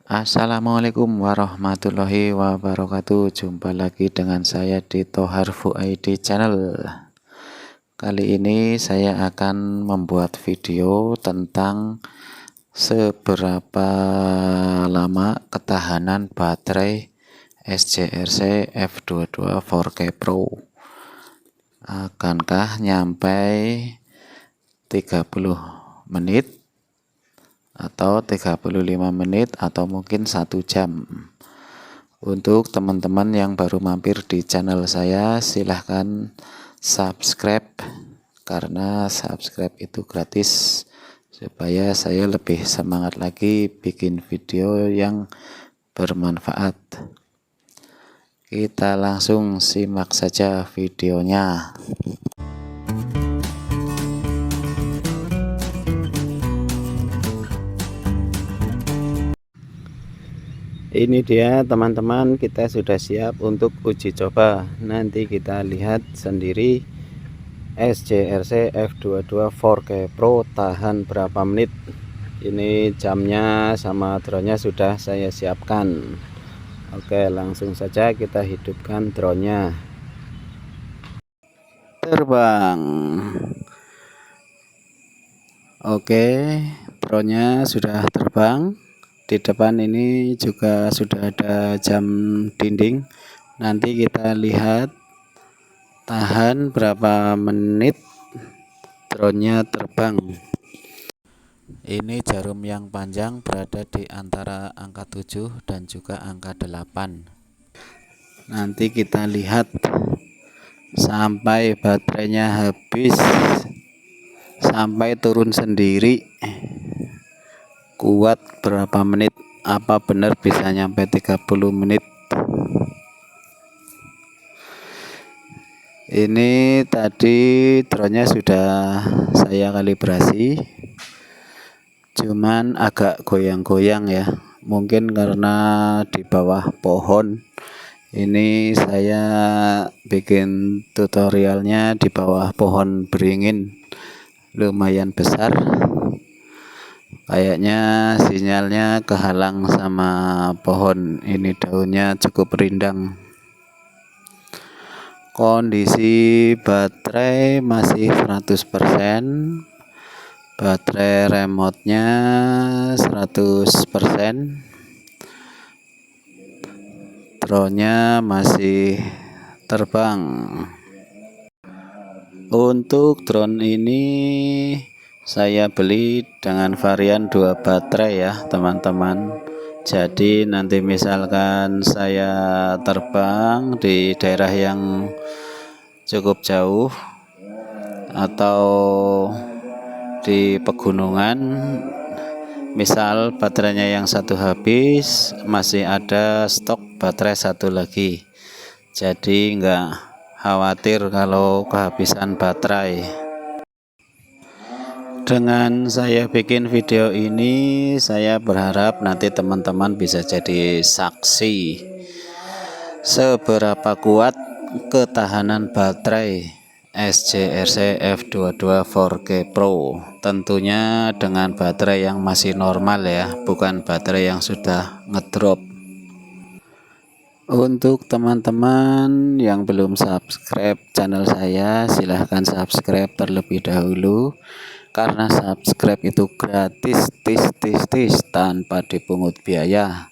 Assalamualaikum warahmatullahi wabarakatuh. Jumpa lagi dengan saya di Tohar Fuaidi Channel. Kali ini saya akan membuat video tentang seberapa lama ketahanan baterai SJRC F22 4K Pro. Akankah nyampe 30 menit atau 35 menit atau mungkin 1 jam. Untuk teman-teman yang baru mampir di channel saya, silahkan subscribe karena subscribe itu gratis supaya saya lebih semangat lagi bikin video yang bermanfaat. Kita langsung simak saja videonya. Ini dia teman-teman, kita sudah siap untuk uji coba. Nanti kita lihat sendiri SJRC F22 4K Pro tahan berapa menit. Ini jamnya sama drone-nya sudah saya siapkan. Oke, langsung saja kita hidupkan drone-nya. Terbang. Oke, drone-nya sudah terbang. Di depan ini juga sudah ada jam dinding. Nanti kita lihat tahan berapa menit drone-nya terbang. Ini jarum yang panjang berada di antara angka 7 dan juga angka 8. Nanti kita lihat sampai baterainya habis, sampai turun sendiri, kuat berapa menit, apa benar bisa nyampe 30 menit. Ini tadi drone-nya sudah saya kalibrasi, cuman agak goyang-goyang ya, mungkin karena di bawah pohon. Ini saya bikin tutorialnya di bawah pohon beringin lumayan besar. Kayaknya sinyalnya kehalang sama pohon, ini daunnya cukup rindang. Kondisi baterai masih 100%, baterai remote-nya 100%, drone-nya masih terbang. Untuk drone ini saya beli dengan varian 2 baterai ya teman-teman. Jadi nanti misalkan saya terbang di daerah yang cukup jauh atau di pegunungan, misal baterainya yang satu habis, masih ada stok baterai satu lagi. Jadi enggak khawatir kalau kehabisan baterai. Dengan saya bikin video ini, saya berharap nanti teman-teman bisa jadi saksi seberapa kuat ketahanan baterai SJRC F22 4K Pro. Tentunya dengan baterai yang masih normal ya, bukan baterai yang sudah ngedrop. Untuk teman-teman yang belum subscribe channel saya, silahkan subscribe terlebih dahulu. Karena subscribe itu gratis, tanpa dipungut biaya.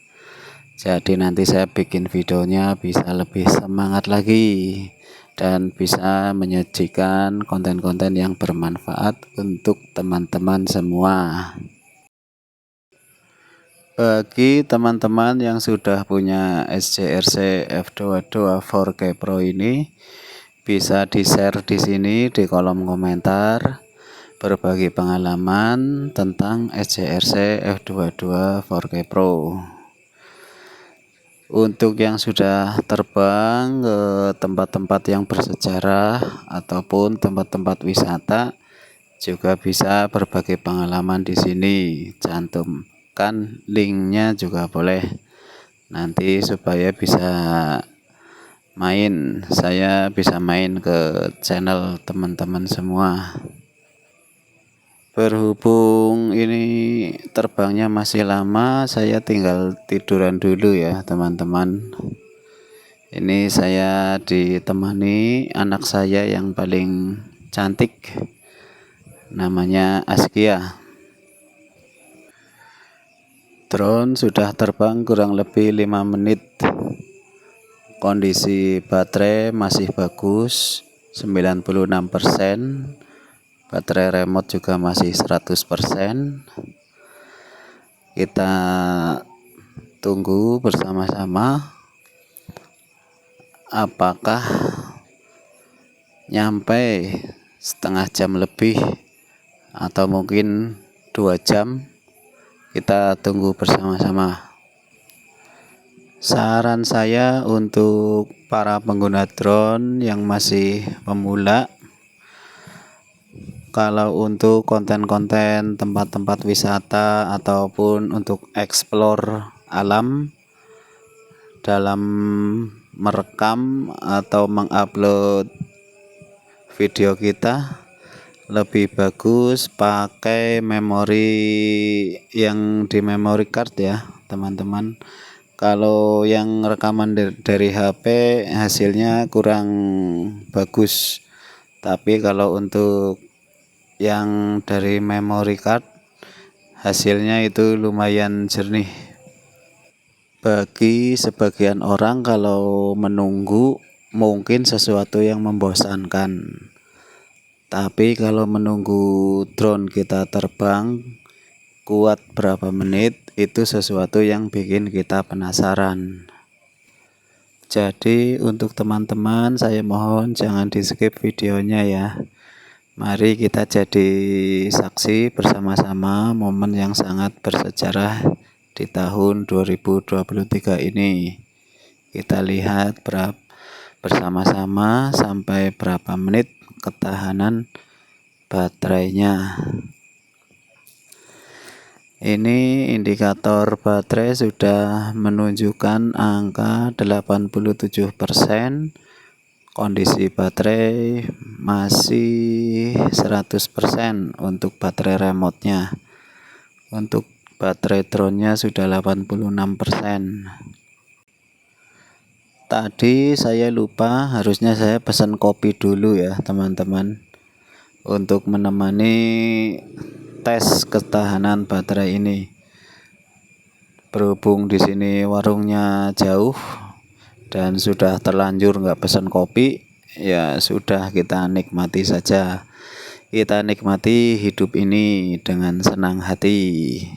Jadi nanti saya bikin videonya bisa lebih semangat lagi dan bisa menyajikan konten-konten yang bermanfaat untuk teman-teman semua. Bagi teman-teman yang sudah punya SJRC F22 4K Pro ini, bisa di-share di sini di kolom komentar, berbagi pengalaman tentang SJRC F22 4K Pro. Untuk yang sudah terbang ke tempat-tempat yang bersejarah ataupun tempat-tempat wisata, juga bisa berbagi pengalaman di sini. Cantumkan linknya juga boleh, nanti supaya bisa main, saya bisa main ke channel teman-teman semua. Berhubung ini terbangnya masih lama, saya tinggal tiduran dulu ya teman-teman. Ini saya ditemani anak saya yang paling cantik, namanya Askia. Drone sudah terbang kurang lebih 5 menit. Kondisi baterai masih bagus, 96%. Baterai remote juga masih 100%. Kita tunggu bersama-sama apakah nyampe setengah jam lebih atau mungkin 2 jam. Kita tunggu bersama-sama. Saran saya untuk para pengguna drone yang masih pemula, kalau untuk konten-konten tempat-tempat wisata ataupun untuk explore alam dalam merekam atau mengupload video kita, lebih bagus pakai memori yang di memory card ya teman-teman. Kalau yang rekaman dari HP hasilnya kurang bagus, tapi kalau untuk yang dari memory card hasilnya itu lumayan jernih. Bagi sebagian orang, kalau menunggu mungkin sesuatu yang membosankan, tapi kalau menunggu drone kita terbang kuat berapa menit, itu sesuatu yang bikin kita penasaran. Jadi untuk teman-teman, saya mohon jangan di skip videonya ya. Mari kita jadi saksi bersama-sama momen yang sangat bersejarah di tahun 2023 ini. Kita lihat bersama-sama sampai berapa menit ketahanan baterainya. Ini indikator baterai sudah menunjukkan angka 87%. Kondisi baterai masih 100% untuk baterai remote-nya. Untuk baterai drone-nya sudah 86%. Tadi saya lupa, harusnya saya pesan kopi dulu ya teman-teman, untuk menemani tes ketahanan baterai ini. Berhubung di sini warungnya jauh dan sudah terlanjur nggak pesan kopi, ya sudah, kita nikmati saja. Kita nikmati hidup ini dengan senang hati.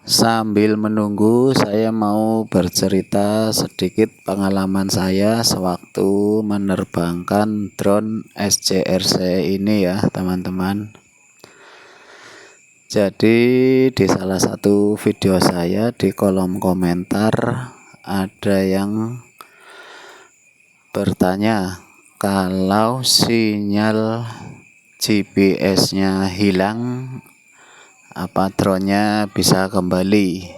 Sambil menunggu, saya mau bercerita sedikit pengalaman saya sewaktu menerbangkan drone SCRC ini ya teman-teman. Jadi di salah satu video saya, di kolom komentar ada yang bertanya, kalau sinyal GPS-nya hilang, apa drone-nya bisa kembali?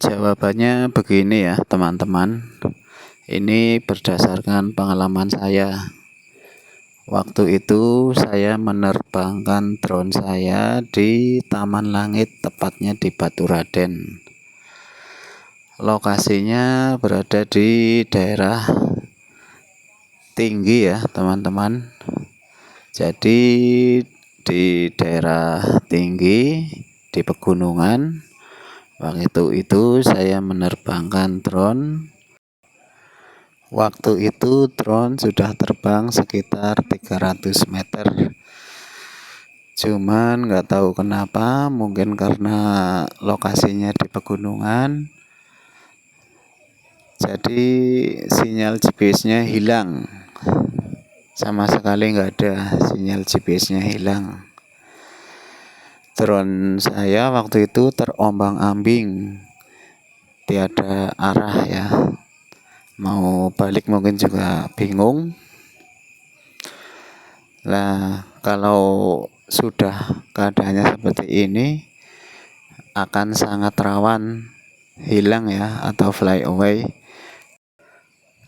Jawabannya begini ya teman-teman. Ini berdasarkan pengalaman saya. Waktu itu saya menerbangkan drone saya di Taman Langit, tepatnya di Baturaden. Lokasinya berada di daerah tinggi ya teman-teman. Jadi di daerah tinggi, di pegunungan. Waktu itu saya menerbangkan drone. Waktu itu drone sudah terbang sekitar 300 meter. Cuman nggak tahu kenapa, mungkin karena lokasinya di pegunungan, jadi sinyal GPS-nya hilang. Sama sekali nggak ada, sinyal GPS-nya hilang. Drone saya waktu itu terombang-ambing, tiada arah ya. Mau balik mungkin juga bingung. Nah, kalau sudah keadaannya seperti ini, akan sangat rawan hilang ya, atau fly away.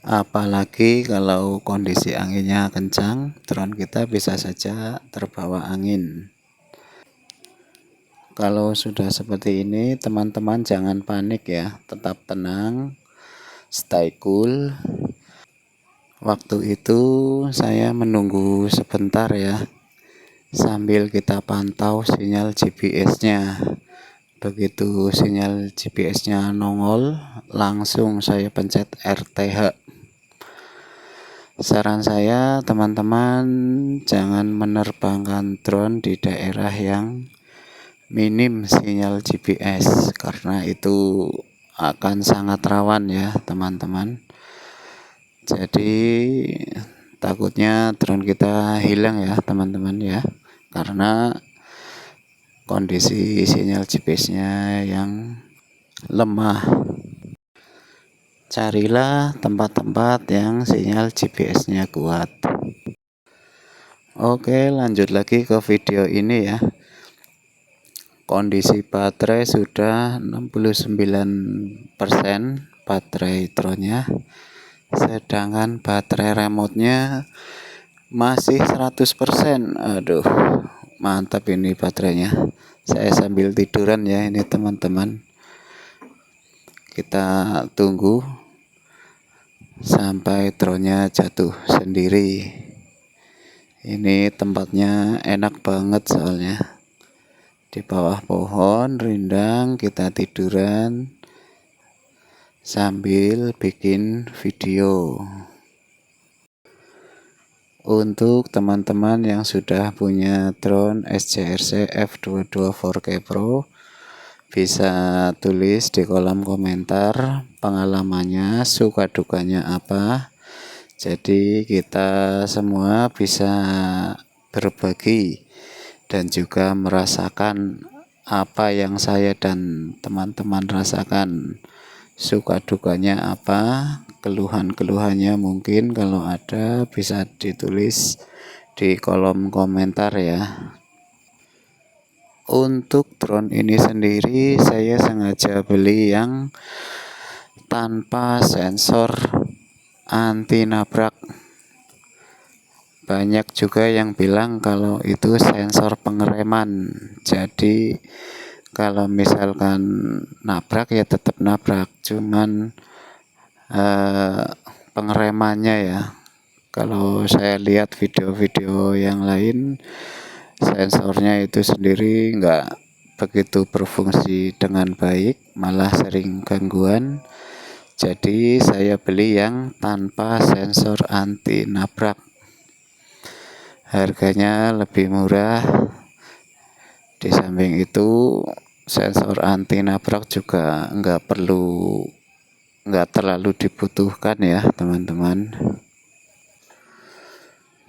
Apalagi kalau kondisi anginnya kencang, drone kita bisa saja terbawa angin. Kalau sudah seperti ini, teman-teman jangan panik ya, tetap tenang, stay cool. Waktu itu saya menunggu sebentar ya, sambil kita pantau sinyal GPS-nya. Begitu sinyal GPS-nya nongol, langsung saya pencet RTH. Saran saya, teman-teman jangan menerbangkan drone di daerah yang minim sinyal GPS, karena itu akan sangat rawan ya teman-teman. Jadi takutnya drone kita hilang ya teman-teman ya, karena kondisi sinyal GPS-nya yang lemah. Carilah tempat-tempat yang sinyal GPS-nya kuat. Oke, lanjut lagi ke video ini ya. Kondisi baterai sudah 69% baterai drone-nya, sedangkan baterai remote-nya masih 100%. Aduh, mantap ini baterainya. Saya sambil tiduran ya ini teman-teman. Kita tunggu sampai drone-nya jatuh sendiri. Ini tempatnya enak banget soalnya. Di bawah pohon rindang kita tiduran sambil bikin video. Untuk teman-teman yang sudah punya drone SCRC F22 4K Pro, bisa tulis di kolom komentar pengalamannya, suka dukanya apa. Jadi kita semua bisa berbagi dan juga merasakan apa yang saya dan teman-teman rasakan. Suka dukanya apa, keluhan-keluhannya mungkin kalau ada bisa ditulis di kolom komentar ya. Untuk drone ini sendiri saya sengaja beli yang tanpa sensor anti nabrak. Banyak juga yang bilang kalau itu sensor pengereman. Jadi kalau misalkan nabrak ya tetap nabrak, cuman pengeremannya ya. Kalau saya lihat video-video yang lain, sensornya itu sendiri nggak begitu berfungsi dengan baik, malah sering gangguan. Jadi saya beli yang tanpa sensor anti nabrak. Harganya lebih murah. Di samping itu sensor anti nabrak juga nggak terlalu dibutuhkan ya teman-teman.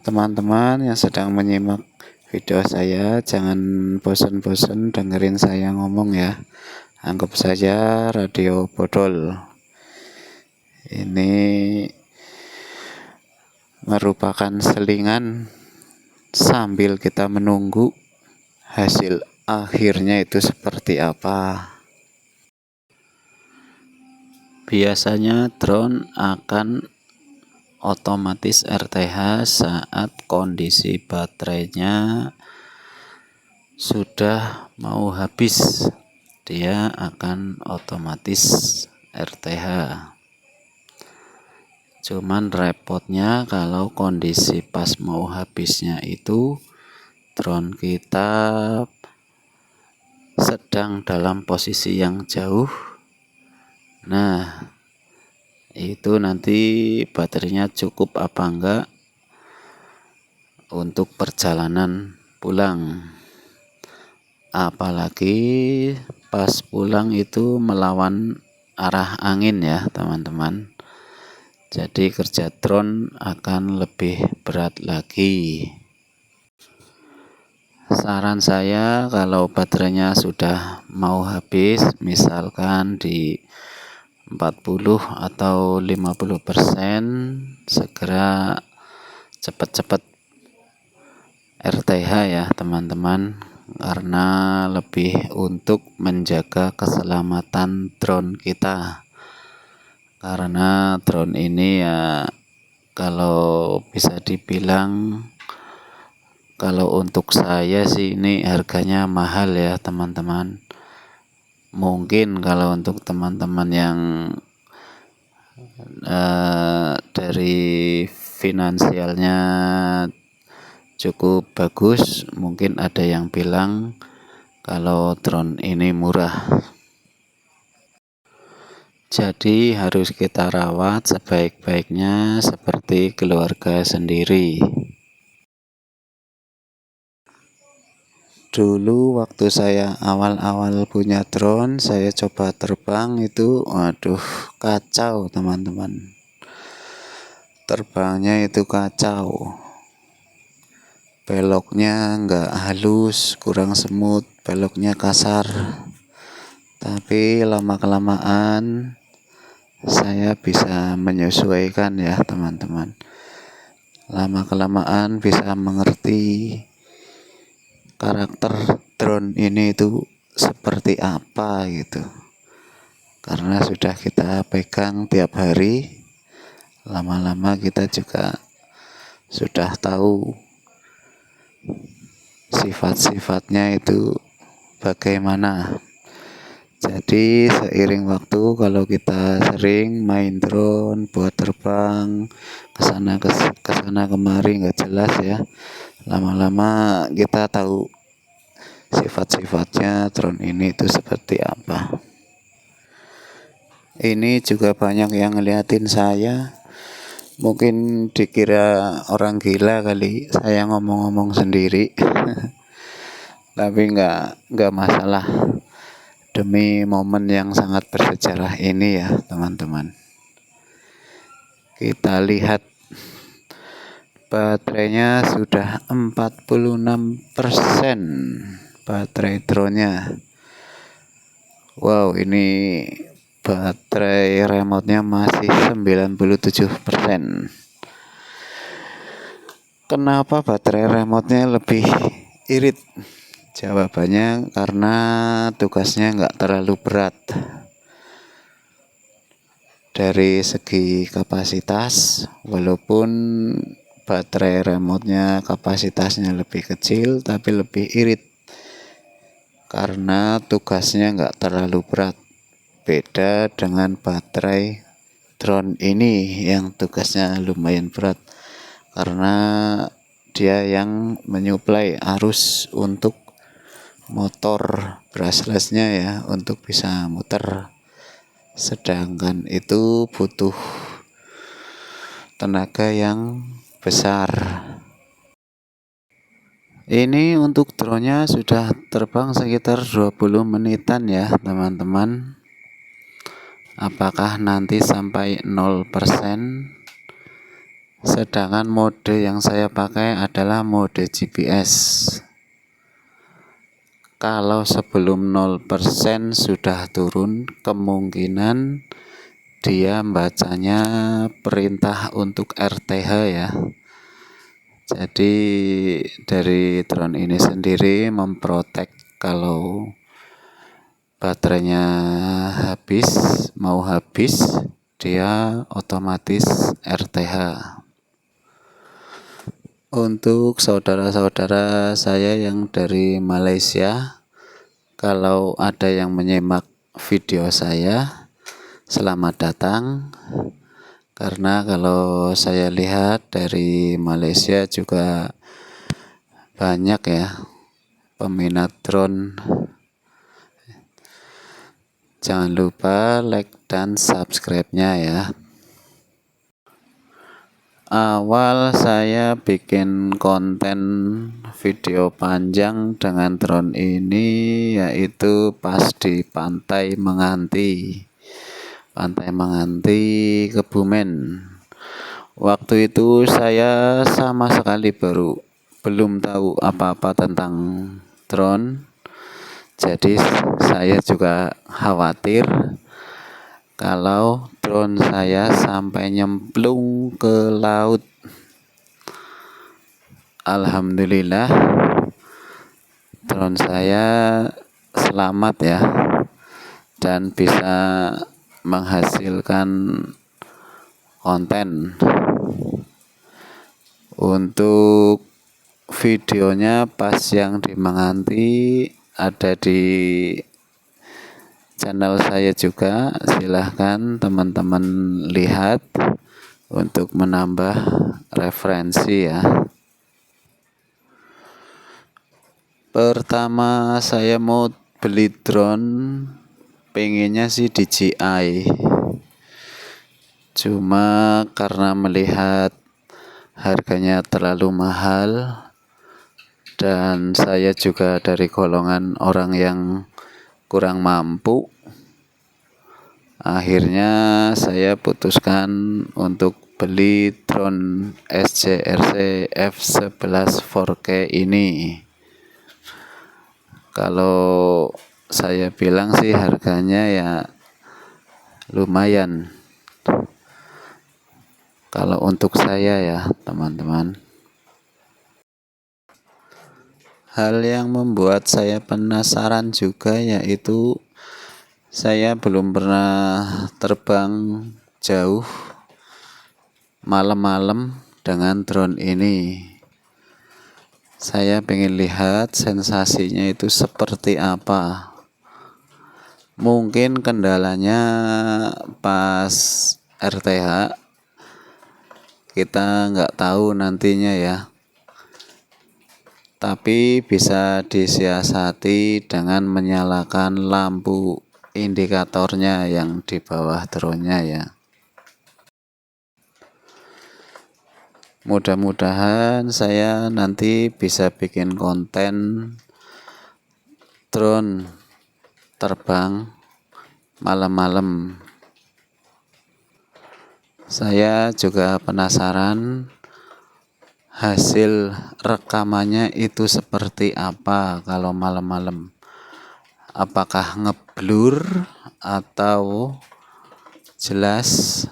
Teman-teman yang sedang menyimak video saya, jangan bosan-bosan dengerin saya ngomong ya. Anggap saja radio bodol. Ini merupakan selingan sambil kita menunggu hasil akhirnya itu seperti apa. Biasanya drone akan otomatis RTH saat kondisi baterainya sudah mau habis, dia akan otomatis RTH. Cuman repotnya kalau kondisi pas mau habisnya itu drone kita sedang dalam posisi yang jauh. Nah, itu nanti baterainya cukup apa enggak untuk perjalanan pulang. Apalagi pas pulang itu melawan arah angin ya teman-teman. Jadi kerja drone akan lebih berat lagi. Saran saya kalau baterainya sudah mau habis, misalkan di 40 atau 50%, segera cepat-cepat RTH ya teman-teman, karena lebih untuk menjaga keselamatan drone kita. karena drone ini ya kalau bisa dibilang, kalau untuk saya sih ini harganya mahal ya teman-teman. Mungkin kalau untuk teman-teman yang dari finansialnya cukup bagus, mungkin ada yang bilang kalau drone ini murah. Jadi harus kita rawat sebaik-baiknya seperti keluarga sendiri. Dulu waktu saya awal-awal punya drone, saya coba terbang itu, waduh, kacau teman-teman. Terbangnya itu kacau. Beloknya nggak halus, kurang semut, beloknya kasar. Tapi lama-kelamaan saya bisa menyesuaikan ya teman-teman. Lama-kelamaan bisa mengerti karakter drone ini itu seperti apa gitu. Karena sudah kita pegang tiap hari, lama-lama kita juga sudah tahu sifat-sifatnya itu bagaimana. Jadi seiring waktu kalau kita sering main drone buat terbang kesana kemari nggak jelas ya, lama-lama kita tahu sifat-sifatnya drone ini itu seperti apa. Ini juga banyak yang ngeliatin saya, mungkin dikira orang gila kali saya ngomong-ngomong sendiri. Tapi nggak masalah, demi momen yang sangat bersejarah ini ya teman-teman. Kita lihat baterainya sudah 46% baterai drone-nya. Wow, ini baterai remote-nya masih 97%. Kenapa baterai remote-nya lebih irit? Jawabannya karena tugasnya nggak terlalu berat. Dari segi kapasitas, walaupun baterai remote-nya kapasitasnya lebih kecil, tapi lebih irit. Karena tugasnya nggak terlalu berat. Beda dengan baterai drone ini yang tugasnya lumayan berat. Karena dia yang menyuplai arus untuk motor brushless-nya ya, untuk bisa muter. Sedangkan itu butuh tenaga yang besar. Ini untuk drone-nya sudah terbang sekitar 20 menitan ya teman-teman. Apakah nanti sampai 0%? Sedangkan mode yang saya pakai adalah mode GPS. Kalau sebelum 0% sudah turun, kemungkinan dia bacanya perintah untuk RTH ya. Jadi dari drone ini sendiri memprotek kalau baterainya mau habis, dia otomatis RTH. Untuk saudara-saudara saya yang dari Malaysia, kalau ada yang menyimak video saya, selamat datang. Karena kalau saya lihat dari Malaysia juga banyak ya peminat drone. Jangan lupa like dan subscribe-nya ya. Awal saya bikin konten video panjang dengan drone ini yaitu pas di Pantai Menganti Kebumen. Waktu itu saya sama sekali belum tahu apa-apa tentang drone. Jadi saya juga khawatir kalau drone saya sampai nyemplung ke laut. Alhamdulillah drone saya selamat ya, dan bisa menghasilkan konten. Untuk videonya pas yang di Menganti ada di channel saya juga, silahkan teman-teman lihat untuk menambah referensi ya. Pertama saya mau beli drone, pengennya sih DJI, cuma karena melihat harganya terlalu mahal dan saya juga dari golongan orang yang kurang mampu, akhirnya saya putuskan untuk beli drone SCRC F11 4K ini. Kalau saya bilang sih harganya ya lumayan kalau untuk saya ya teman-teman. Hal yang membuat saya penasaran juga yaitu saya belum pernah terbang jauh malam-malam dengan drone ini. Saya pengen lihat sensasinya itu seperti apa. Mungkin kendalanya pas RTH kita nggak tahu nantinya ya. Tapi bisa disiasati dengan menyalakan lampu indikatornya yang di bawah drone-nya ya. Mudah-mudahan saya nanti bisa bikin konten drone terbang malam-malam. Saya juga penasaran hasil rekamannya itu seperti apa kalau malam-malam. Apakah ngeblur atau jelas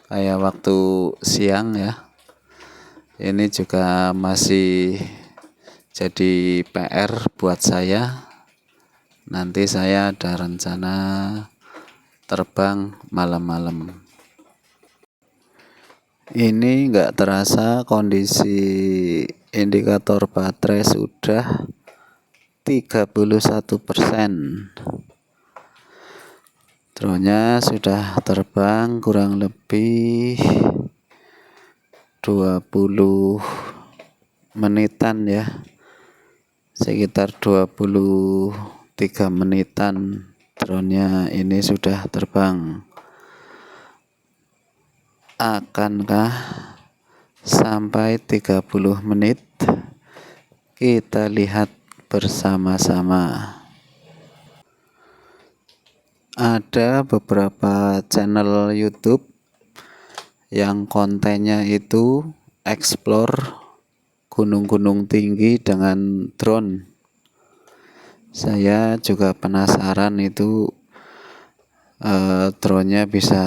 kayak waktu siang ya. Ini juga masih jadi PR buat saya. Nanti saya ada rencana terbang malam-malam. Ini enggak terasa kondisi indikator baterai sudah 31%. Drone-nya sudah terbang kurang lebih 20 menitan ya. Sekitar 23 menitan drone-nya ini sudah terbang. Akankah sampai 30 menit? Kita lihat bersama-sama. Ada beberapa channel YouTube yang kontennya itu explore gunung-gunung tinggi dengan drone. Saya juga penasaran itu drone-nya bisa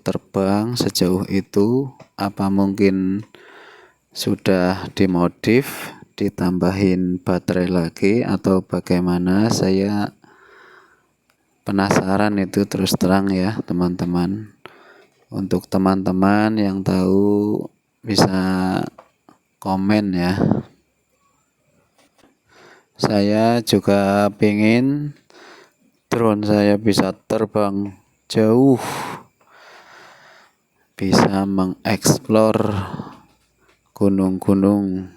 terbang sejauh itu, apa mungkin sudah dimodif, ditambahin baterai lagi atau bagaimana. Saya penasaran itu terus terang ya teman-teman. Untuk teman-teman yang tahu bisa komen ya. Saya juga pengen drone saya bisa terbang jauh, bisa mengeksplor gunung-gunung.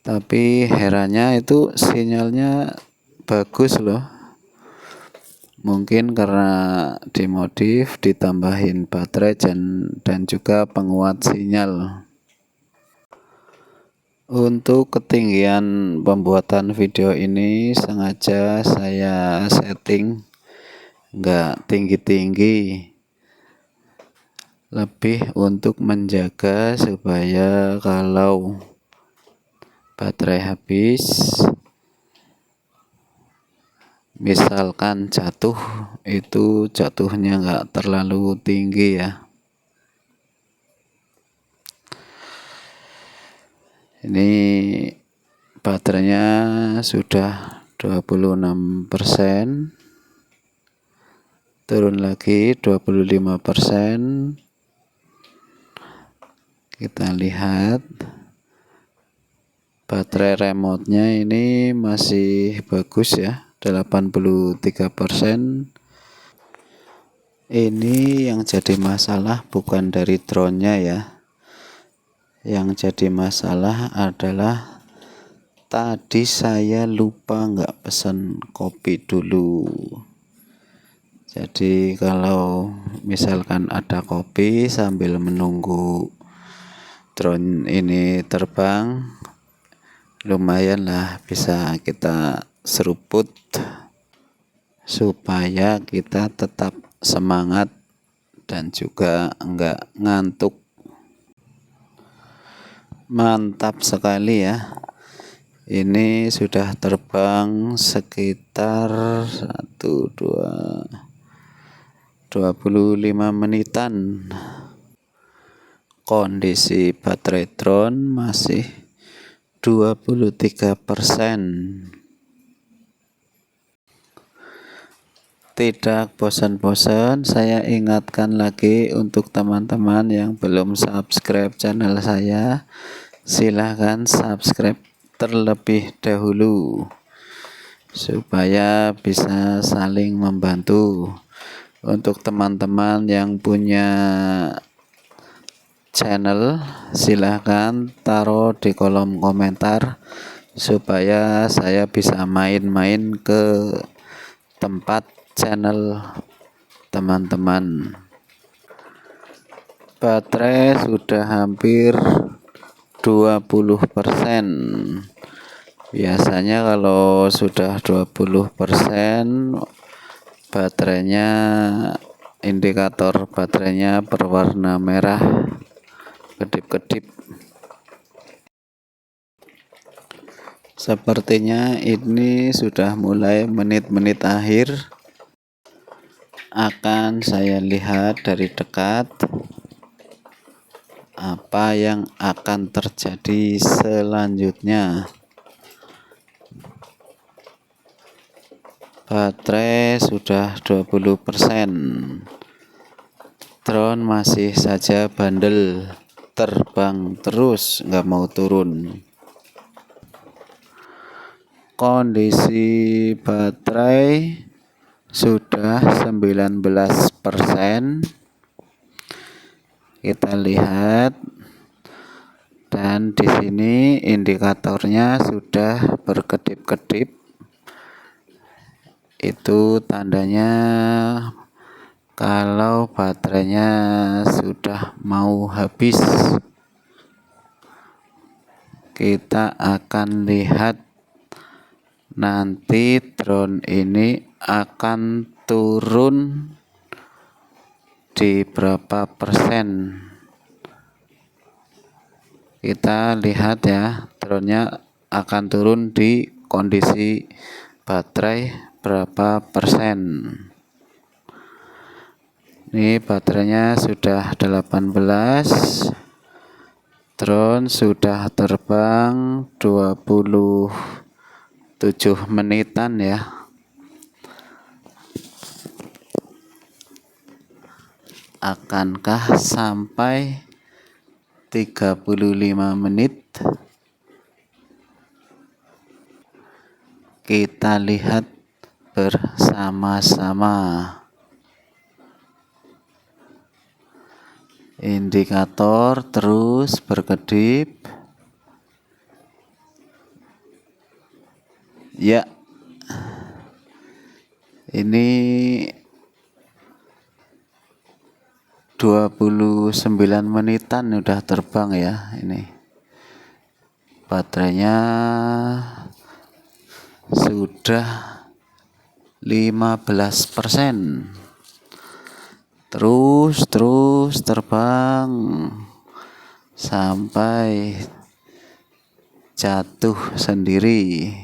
Tapi herannya itu sinyalnya bagus loh. Mungkin karena dimodif, ditambahin baterai dan juga penguat sinyal. Untuk ketinggian pembuatan video ini sengaja saya setting enggak tinggi-tinggi, lebih untuk menjaga supaya kalau baterai habis, misalkan jatuh, itu jatuhnya enggak terlalu tinggi ya. Ini baterainya sudah 26%. turun lagi 25%. Kita lihat baterai remote-nya ini masih bagus ya, 83%. Ini yang jadi masalah bukan dari drone-nya ya. Yang jadi masalah adalah tadi saya lupa nggak pesan kopi dulu. Jadi kalau misalkan ada kopi sambil menunggu drone ini terbang, lumayan lah bisa kita seruput supaya kita tetap semangat dan juga enggak ngantuk. Mantap sekali ya, ini sudah terbang sekitar 25 menitan. Kondisi baterai drone masih 23%. Tidak bosan-bosan saya ingatkan lagi untuk teman-teman yang belum subscribe channel saya, silahkan subscribe terlebih dahulu supaya bisa saling membantu. Untuk teman-teman yang punya channel, silahkan taruh di kolom komentar supaya saya bisa main-main ke tempat channel teman-teman. Baterai sudah hampir 20%. Biasanya kalau sudah 20%, baterainya, indikator baterainya berwarna merah kedip-kedip. Sepertinya ini sudah mulai menit-menit akhir. Akan saya lihat dari dekat apa yang akan terjadi selanjutnya. Baterai sudah 20%. Drone masih saja bandel, terbang terus nggak mau turun. Kondisi baterai sudah 19%. Kita lihat, dan di sini indikatornya sudah berkedip-kedip. Itu tandanya kalau baterainya sudah mau habis. Kita akan lihat nanti drone ini akan turun di berapa persen. Kita lihat ya, drone-nya akan turun di kondisi baterai berapa persen. Ini baterainya sudah 18. Drone sudah terbang 27 menitan ya. Akankah sampai 35 menit? Kita lihat bersama-sama. Indikator terus berkedip. Ya, ini 29 menitan udah terbang ya. Ini baterainya sudah 15%. Terus terbang sampai jatuh sendiri.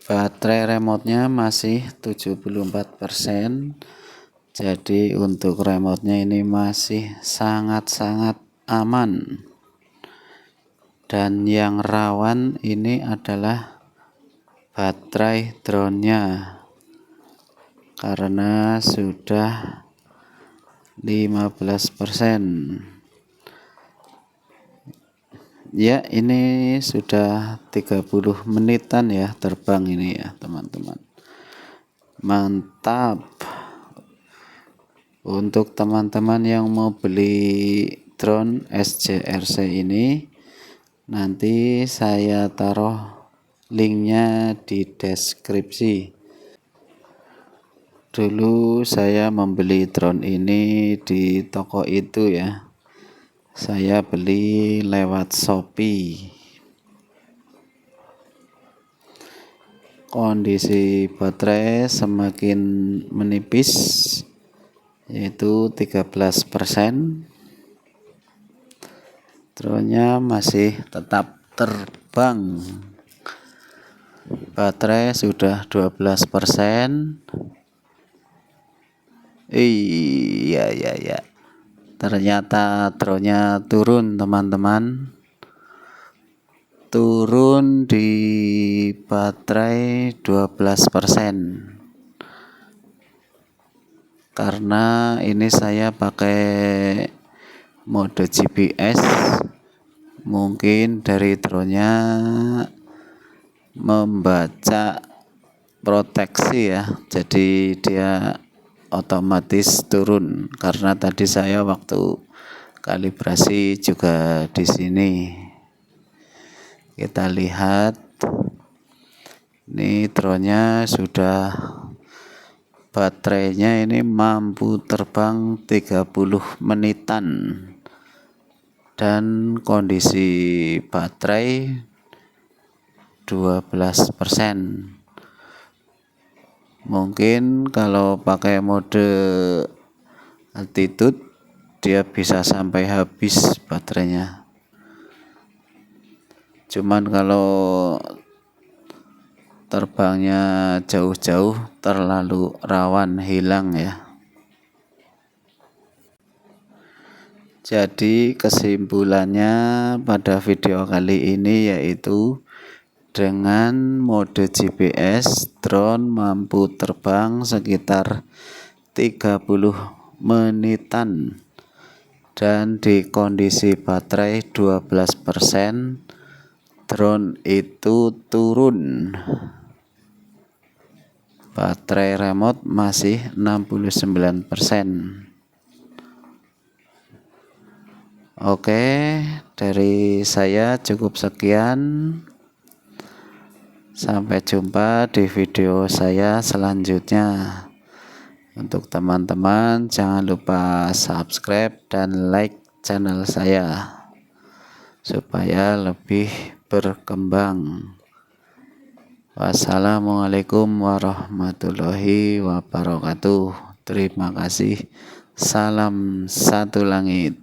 Baterai remote-nya masih 74%. Jadi untuk remote-nya ini masih sangat-sangat aman. Dan yang rawan ini adalah baterai drone-nya karena sudah 15%. Ya, ini sudah 30 menitan ya terbang ini ya teman-teman. Mantap. Untuk teman-teman yang mau beli drone SJRC ini, nanti saya taruh linknya di deskripsi. Dulu saya membeli drone ini di toko itu ya. Saya beli lewat Shopee. Kondisi baterai semakin menipis, yaitu 13%. Drone-nya masih tetap terbang. Baterai sudah 12%. Iya. Ternyata drone-nya turun teman-teman. Turun di baterai 12%. Karena ini saya pakai mode GPS. Mungkin dari drone-nya membaca proteksi ya, jadi dia otomatis turun karena tadi saya waktu kalibrasi juga di sini. Kita lihat ini drone-nya sudah, baterainya ini mampu terbang 30 menitan dan kondisi baterai 12%. Mungkin kalau pakai mode altitude dia bisa sampai habis baterainya. Cuman kalau terbangnya jauh-jauh terlalu rawan hilang ya. Jadi kesimpulannya pada video kali ini yaitu dengan mode GPS, drone mampu terbang sekitar 30 menitan dan di kondisi baterai 12%, drone itu turun. Baterai remote masih 69%. Oke, dari saya cukup sekian. Sampai jumpa di video saya selanjutnya. Untuk teman-teman jangan lupa subscribe dan like channel saya supaya lebih berkembang. Wassalamualaikum warahmatullahi wabarakatuh. Terima kasih. Salam satu langit.